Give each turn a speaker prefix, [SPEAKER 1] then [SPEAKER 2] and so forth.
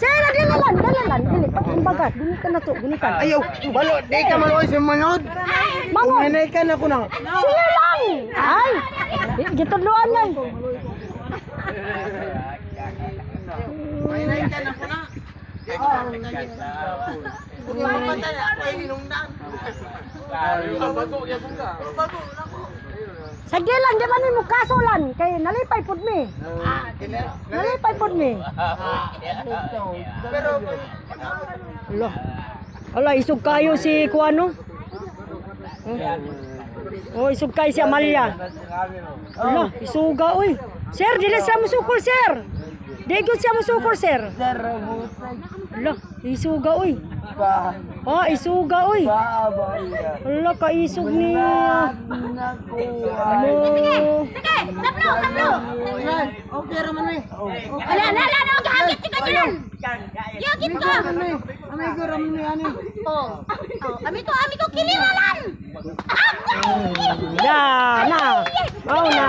[SPEAKER 1] Sir, dalalan. Dili pa kumbaga, dili ka na to, gunitan.
[SPEAKER 2] Ayaw, balo, di ka maluoy sa manod.
[SPEAKER 1] Mangon.
[SPEAKER 2] Uminay ka na ko na.
[SPEAKER 1] Sige lang. Ay. Gitudloan lang.
[SPEAKER 2] Uminay ka na ko na. Kung yung mata na, ako ay hinungdan. Bago ka.
[SPEAKER 1] Sige lang, di ba ni mo kasulan? Kay nalipay pud mi. Nalipay pud mi.
[SPEAKER 2] Pero,
[SPEAKER 1] Ala. Ala, isog kayo si Kuano. Oh, isog kayo si Amalia. Ala, isuga oy. Sir, dili siya musukol, sir. Dili siya musukol, sir. Ala, isuga oy. Oh, isuga oy. Ala, kaisog niya. Ano?
[SPEAKER 2] okay raman eh.
[SPEAKER 3] Ala, gagit ka dyan. Gagit ka.
[SPEAKER 2] Amay ko raman eh, ano.
[SPEAKER 3] Ami ko kiliralan.
[SPEAKER 1] Na. Oh, na.